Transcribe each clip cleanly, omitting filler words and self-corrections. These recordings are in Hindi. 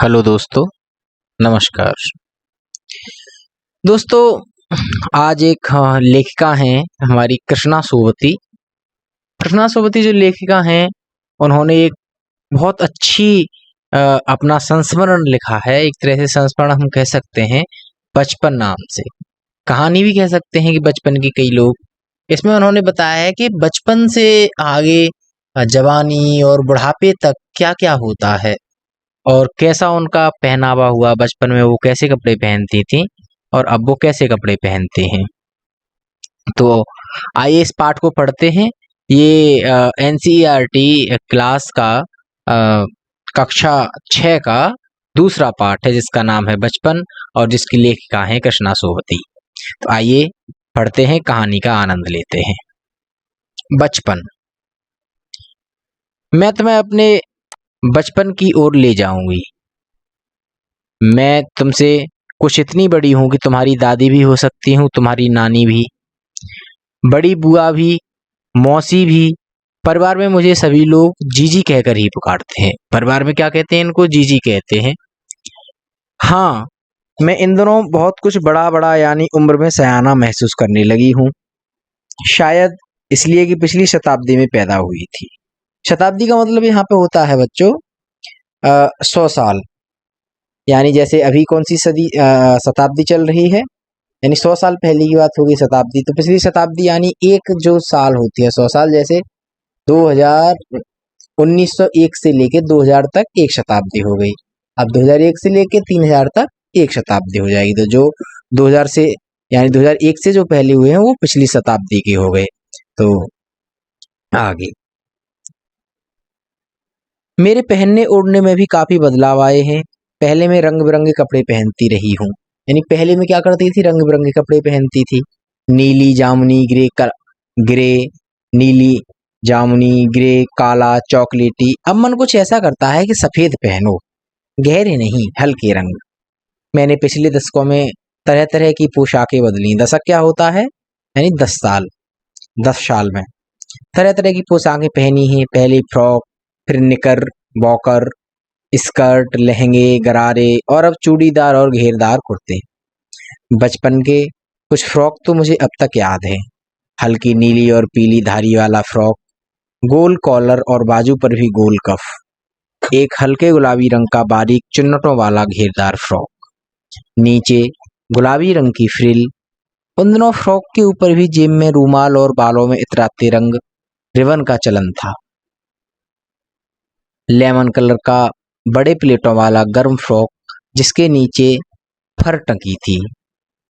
हेलो दोस्तों, नमस्कार। दोस्तों, आज एक लेखिका हैं हमारी कृष्णा सोबती। कृष्णा सोबती जो लेखिका हैं, उन्होंने एक बहुत अच्छी अपना संस्मरण लिखा है। एक तरह से संस्मरण हम कह सकते हैं, बचपन नाम से। कहानी भी कह सकते हैं कि बचपन की कई लोग। इसमें उन्होंने बताया है कि बचपन से आगे जवानी और बुढ़ापे तक क्या-क्या होता है और कैसा उनका पहनावा हुआ। बचपन में वो कैसे कपड़े पहनती थीं और अब वो कैसे कपड़े पहनते हैं। तो आइए इस पाठ को पढ़ते हैं। ये एनसीईआरटी क्लास का कक्षा 6 का दूसरा पाठ है, जिसका नाम है बचपन और जिसकी लेखिका हैं कृष्णा सोबती। तो आइए पढ़ते हैं, कहानी का आनंद लेते हैं। बचपन। मैं तुम्हें अपने बचपन की ओर ले जाऊंगी। मैं तुमसे कुछ इतनी बड़ी हूँ कि तुम्हारी दादी भी हो सकती हूँ, तुम्हारी नानी भी, बड़ी बुआ भी, मौसी भी। परिवार में मुझे सभी लोग जीजी कहकर ही पुकारते हैं। परिवार में क्या कहते हैं? इनको जीजी कहते हैं। हाँ, मैं इन दिनों बहुत कुछ बड़ा बड़ा यानी उम्र में सयाना महसूस करने लगी हूँ। शायद इसलिए कि पिछली शताब्दी में पैदा हुई थी। शताब्दी का मतलब यहाँ पे होता है बच्चों 100 साल। यानी जैसे अभी कौन सी शताब्दी चल रही है, यानी 100 साल पहले की बात होगी शताब्दी। तो पिछली शताब्दी यानी एक जो साल होती है 100 साल, जैसे 1901 से लेके 2000 तक एक शताब्दी हो गई। अब 2001 से लेके 3000 तक एक शताब्दी हो जाएगी। तो जो 2000 से यानी 2001 से जो पहले हुए हैं वो पिछली शताब्दी के हो गए। तो आगे मेरे पहनने ओढ़ने में भी काफी बदलाव आए हैं। पहले मैं रंग बिरंगे कपड़े पहनती रही हूँ। यानी पहले में क्या करती थी? रंग बिरंगे कपड़े पहनती थी। नीली, जामुनी, ग्रे, नीली, जामुनी, ग्रे, काला, चॉकलेटी। अब मन कुछ ऐसा करता है कि सफेद पहनो, गहरे नहीं, हल्के रंग। मैंने पिछले दशकों में तरह तरह की पोशाकें बदली। दशक क्या होता है? यानी 10 साल। 10 साल में तरह तरह की पोशाकें पहनी हैं। पहले फ्रॉक, फिर निकर, बॉकर, स्कर्ट, लहंगे, गरारे और अब चूड़ीदार और घेरदार कुर्ते। बचपन के कुछ फ्रॉक तो मुझे अब तक याद है। हल्की नीली और पीली धारी वाला फ्रॉक, गोल कॉलर और बाजू पर भी गोल कफ। एक हल्के गुलाबी रंग का बारीक चुन्नटों वाला घेरदार फ्रॉक, नीचे गुलाबी रंग की फ्रिल। उन दिनों फ्रॉक के ऊपर भी जेब में रूमाल और बालों में इतराते रंग रिबन का चलन था। लेमन कलर का बड़े प्लेटों वाला गर्म फ्रॉक, जिसके नीचे फर टंकी थी।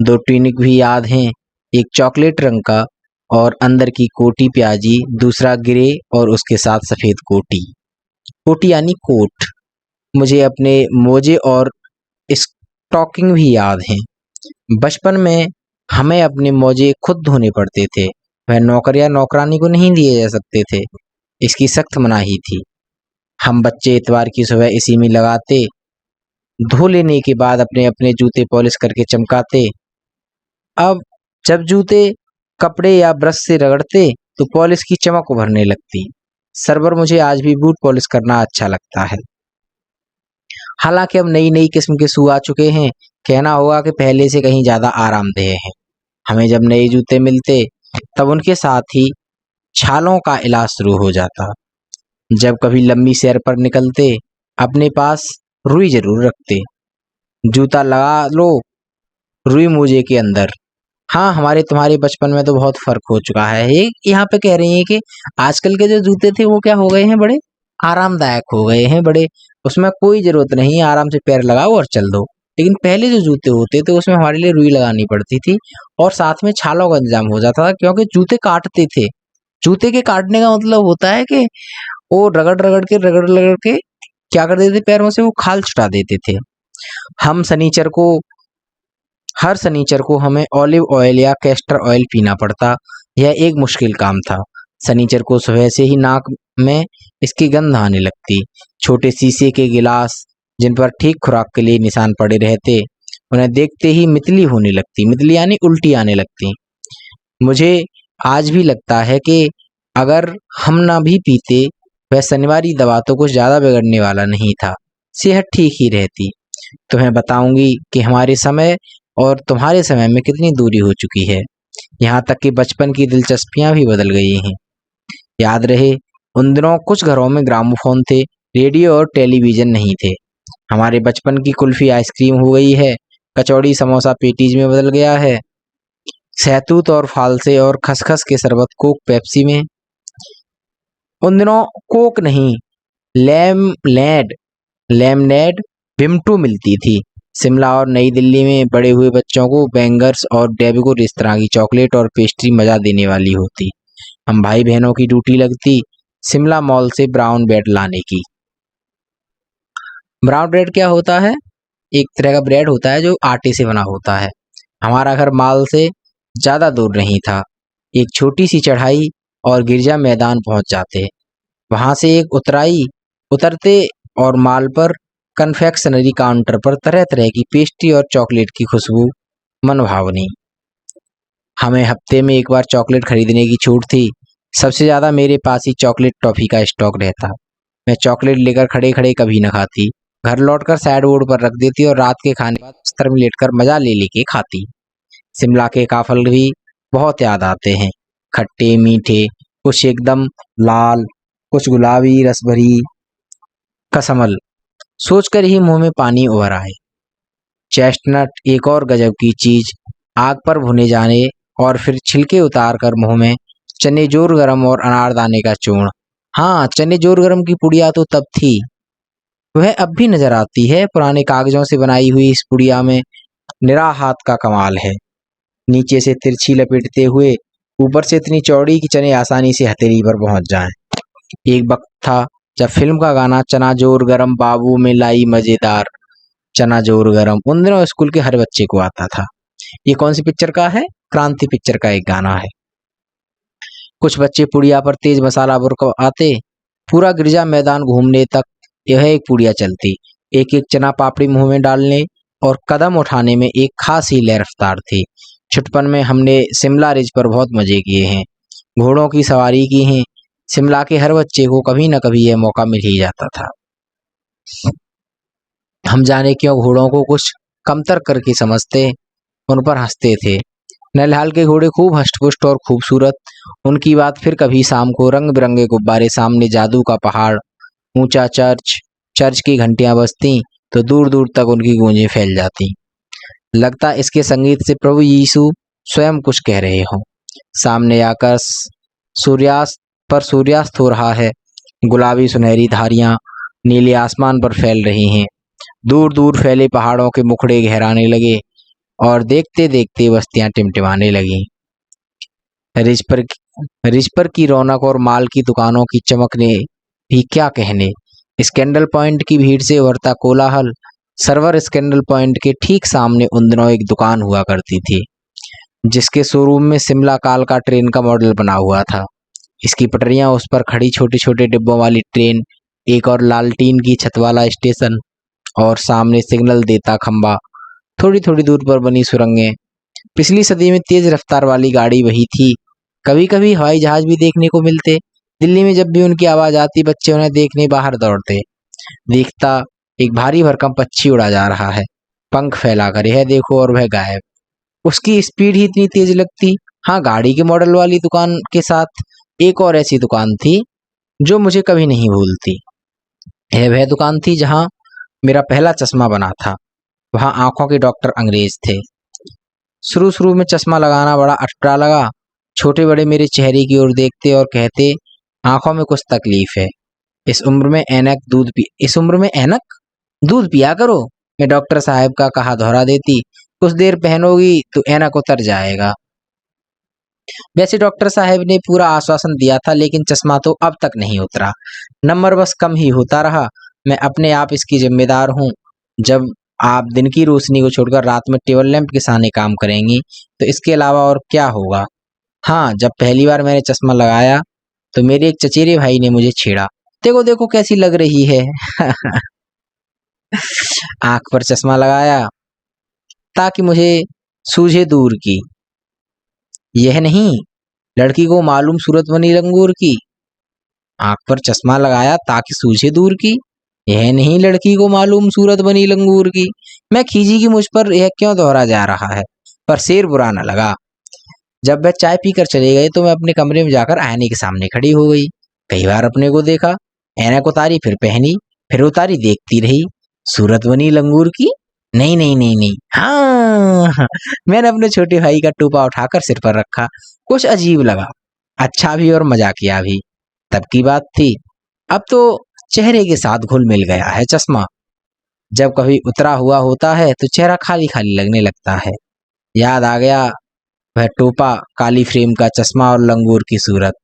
2 ट्यूनिक भी याद हैं, एक चॉकलेट रंग का और अंदर की कोटी प्याजी, दूसरा ग्रे और उसके साथ सफेद कोटी। कोटी यानी कोट। मुझे अपने मोजे और स्टॉकिंग भी याद हैं। बचपन में हमें अपने मोजे खुद धोने पड़ते थे। वह नौकर या नौकरानी को नहीं दिए जा सकते थे, इसकी सख्त मनाही थी। हम बच्चे इतवार की सुबह इसी में लगाते, धो लेने के बाद अपने अपने जूते पॉलिश करके चमकाते। अब जब जूते कपड़े या ब्रश से रगड़ते तो पॉलिश की चमक उभरने लगती। सरवर मुझे आज भी बूट पॉलिश करना अच्छा लगता है। हालांकि अब नई नई किस्म के शू आ चुके हैं, कहना होगा कि पहले से कहीं ज्यादा आरामदेह हैं। हमें जब नए जूते मिलते तब उनके साथ ही छालों का इलाज शुरू हो जाता। जब कभी लंबी सैर पर निकलते, अपने पास रुई जरूर रखते। जूता लगा लो रुई मोजे के अंदर। हाँ, हमारे तुम्हारे बचपन में तो बहुत फर्क हो चुका है। ये यहाँ पे कह रही है कि आजकल के जो जूते थे वो क्या हो गए हैं, बड़े आरामदायक हो गए हैं। बड़े उसमें कोई जरूरत नहीं है, आराम से पैर लगाओ और चल दो। लेकिन पहले जो जूते होते थे उसमें हमारे लिए रुई लगानी पड़ती थी और साथ में छालों का इंतजाम हो जाता था, क्योंकि जूते काटते थे। जूते के काटने का मतलब होता है कि वो रगड़ रगड़ के क्या कर देते, पैरों से वो खाल छुटा देते थे। हम शनिचर को हर शनिचर को हमें ऑलिव ऑयल या कैस्टर ऑयल पीना पड़ता। यह एक मुश्किल काम था। शनिचर को सुबह से ही नाक में इसकी गंध आने लगती। छोटे शीशे के गिलास जिन पर ठीक खुराक के लिए निशान पड़े रहते, उन्हें देखते ही मितली होने लगती। मितली यानी उल्टी आने लगती। मुझे आज भी लगता है कि अगर हम ना भी पीते, वह शनिवारी दवा तो कुछ ज्यादा बिगड़ने वाला नहीं था। सेहत ठीक ही रहती। तुम्हें बताऊंगी कि हमारे समय और तुम्हारे समय में कितनी दूरी हो चुकी है। यहाँ तक कि बचपन की दिलचस्पियां भी बदल गई हैं। याद रहे, उन दिनों कुछ घरों में ग्रामोफोन थे, रेडियो और टेलीविजन नहीं थे। हमारे बचपन की कुल्फी आइसक्रीम हो गई है, कचौड़ी समोसा पेटीज में बदल गया है, सहतूत और फालसे और खसखस के शरबत कोक पेप्सी में। उन दिनों कोक नहीं, लेमनेड लेमनेड विमटू मिलती थी। शिमला और नई दिल्ली में बड़े हुए बच्चों को बैंगर्स और डेबिगो इस तरह की चॉकलेट और पेस्ट्री मजा देने वाली होती। हम भाई बहनों की ड्यूटी लगती शिमला मॉल से ब्राउन ब्रेड लाने की। ब्राउन ब्रेड क्या होता है? एक तरह का ब्रेड होता है जो आटे से बना होता है। हमारा घर मॉल से ज़्यादा दूर नहीं था, एक छोटी सी चढ़ाई और गिरजा मैदान पहुंच जाते। वहां से एक उतराई उतरते और मॉल पर कन्फेक्शनरी काउंटर पर तरह तरह की पेस्ट्री और चॉकलेट की खुशबू मनभावनी। हमें हफ्ते में एक बार चॉकलेट खरीदने की छूट थी। सबसे ज़्यादा मेरे पास ही चॉकलेट टॉफ़ी का स्टॉक रहता। मैं चॉकलेट लेकर खड़े खड़े कभी न खाती, घर लौटकर सैड बोर्ड पर रख देती और रात के खाने के बाद बिस्तर में लेटकर मजा ले लेके खाती। शिमला के काफल भी बहुत याद आते हैं, खट्टे मीठे, कुछ एकदम लाल, कुछ गुलाबी रस भरी कसमल। सोचकर ही मुंह में पानी उभर आए। चेस्टनट एक और गजब की चीज, आग पर भुने जाने और फिर छिलके उतार कर मुंह में। चने जोर गरम और अनारदाने का चूर्ण। हाँ, चने जोर गरम की पुड़िया तो तब थी, वह अब भी नजर आती है। पुराने कागजों से बनाई हुई इस पुड़िया में निरा हाथ का कमाल है। नीचे से तिरछी लपेटते हुए, ऊपर से इतनी चौड़ी कि चने आसानी से हथेली पर पहुंच जाएं। एक वक्त था जब फिल्म का गाना चना जोर गरम बाबू में लाई मजेदार, चना जोर गरम उन दिनों स्कूल के हर बच्चे को आता था। ये कौन सी पिक्चर का है? क्रांति पिक्चर का एक गाना है। कुछ बच्चे पुड़िया पर तेज मसाला बुरक आते, पूरा गिरजा मैदान घूमने तक यह एक पुड़िया चलती। एक एक चना पापड़ी मुंह में डालने और कदम उठाने में एक खास ही लय रफ्तार थी। छुटपन में हमने शिमला रिज पर बहुत मजे किए हैं, घोड़ों की सवारी की है। शिमला के हर बच्चे को कभी न कभी यह मौका मिल ही जाता था। हम जाने क्यों घोड़ों को कुछ कमतर करके समझते, उन पर हंसते थे। ननिहाल के घोड़े खूब हष्टपुष्ट और खूबसूरत। उनकी बात फिर कभी। शाम को रंग बिरंगे गुब्बारे, सामने जादू का पहाड़, ऊंचा चर्च, चर्च की घंटियां बजती तो दूर दूर तक उनकी गूंजें फैल जाती। लगता इसके संगीत से प्रभु यीशु स्वयं कुछ कह रहे हों। सामने आकर सूर्यास्त हो रहा है। गुलाबी सुनहरी धारियां नीले आसमान पर फैल रही हैं। दूर दूर फैले पहाड़ों के मुखड़े गहराने लगे और देखते देखते बस्तियां टिमटिमाने लगी। रिज पर की रौनक और माल की दुकानों की चमक ने भी क्या कहने। स्कैंडल पॉइंट की भीड़ से उभरता कोलाहल। सर्वर स्कैंडल पॉइंट के ठीक सामने उन दिनों एक दुकान हुआ करती थी, जिसके शोरूम में शिमला कालका ट्रेन का मॉडल बना हुआ था। इसकी पटरियां, उस पर खड़ी छोटे छोटे डिब्बों वाली ट्रेन, एक और लालटीन की छत वाला स्टेशन और सामने सिग्नल देता खंबा, थोड़ी थोड़ी दूर पर बनी सुरंगें। पिछली सदी में तेज रफ्तार वाली गाड़ी वही थी। कभी कभी हवाई जहाज भी देखने को मिलते। दिल्ली में जब भी उनकी आवाज आती, बच्चे उन्हें देखने बाहर दौड़ते। देखता एक भारी भरकम पक्षी उड़ा जा रहा है, पंख फैलाकर, यह देखो, और वह गायब। उसकी स्पीड ही इतनी तेज लगती। हाँ, गाड़ी के मॉडल वाली दुकान के साथ एक और ऐसी दुकान थी जो मुझे कभी नहीं भूलती। यह वह दुकान थी जहाँ मेरा पहला चश्मा बना था। वहाँ आंखों के डॉक्टर अंग्रेज थे। शुरू शुरू में चश्मा लगाना बड़ा अटपटा लगा। छोटे बड़े मेरे चेहरे की ओर देखते और कहते, आंखों में कुछ तकलीफ है, इस उम्र में ऐनक दूध पिया करो। मैं डॉक्टर साहब का कहा दोहरा देती, कुछ देर पहनोगी तो ऐनक उतर जाएगा। वैसे डॉक्टर साहब ने पूरा आश्वासन दिया था, लेकिन चश्मा तो अब तक नहीं उतरा। नंबर बस कम ही होता रहा। मैं अपने आप इसकी जिम्मेदार हूँ। जब आप दिन की रोशनी को छोड़कर रात में टेबल लैंप के सामने काम करेंगी तो इसके अलावा और क्या होगा। हाँ, जब पहली बार मैंने चश्मा लगाया तो मेरे एक चचेरे भाई ने मुझे छेड़ा, देखो देखो कैसी लग रही है। आंख पर चश्मा लगाया ताकि मुझे सूझे दूर की, यह नहीं लड़की को मालूम सूरत बनी लंगूर की। आंख पर चश्मा लगाया ताकि सूझे दूर की, यह नहीं लड़की को मालूम सूरत बनी लंगूर की। मैं खींची कि मुझ पर यह क्यों दोहरा जा रहा है, पर शेर बुरा न लगा। जब वह चाय पीकर चले गए तो मैं अपने कमरे में जाकर आईने के सामने खड़ी हो गई। कई बार अपने को देखा, ऐनक उतारी, फिर पहनी, फिर उतारी, देखती रही। सूरत बनी लंगूर की? नहीं नहीं नहीं नहीं, हाँ। मैंने अपने छोटे भाई का टोपा उठाकर सिर पर रखा। कुछ अजीब लगा, अच्छा भी और मजाकिया भी। तब की बात थी, अब तो चेहरे के साथ घुल मिल गया है चश्मा। जब कभी उतरा हुआ होता है तो चेहरा खाली खाली लगने लगता है। याद आ गया वह टोपा, काली फ्रेम का चश्मा और लंगूर की सूरत।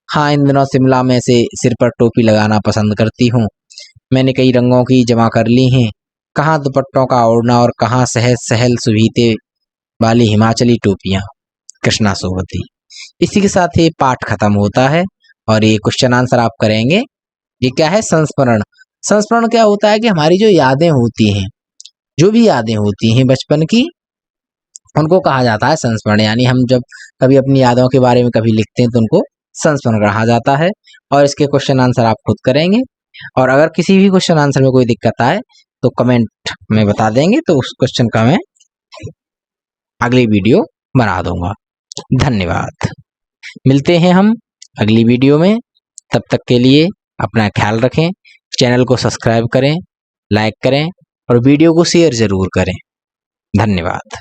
हाँ, इन दिनों शिमला में से सिर पर टोपी लगाना पसंद करती हूँ। मैंने कई रंगों की जमा कर ली हैं, कहाँ दुपट्टों का ओढ़ना और कहाँ सहज सहल सुभीते वाली हिमाचली टोपियाँ। कृष्णा सोबती। इसी के साथ ये पाठ खत्म होता है और ये क्वेश्चन आंसर आप करेंगे। ये क्या है? संस्मरण। संस्मरण क्या होता है कि हमारी जो यादें होती हैं, जो भी यादें होती हैं बचपन की, उनको कहा जाता है संस्मरण। यानी हम जब कभी अपनी यादों के बारे में कभी लिखते हैं तो उनको संस्मरण कहा जाता है। और इसके क्वेश्चन आंसर आप खुद करेंगे। और अगर किसी भी क्वेश्चन आंसर में कोई दिक्कत आए तो कमेंट में बता देंगे, तो उस क्वेश्चन का मैं अगली वीडियो बना दूंगा। धन्यवाद। मिलते हैं हम अगली वीडियो में। तब तक के लिए अपना ख्याल रखें। चैनल को सब्सक्राइब करें, लाइक करें और वीडियो को शेयर ज़रूर करें। धन्यवाद।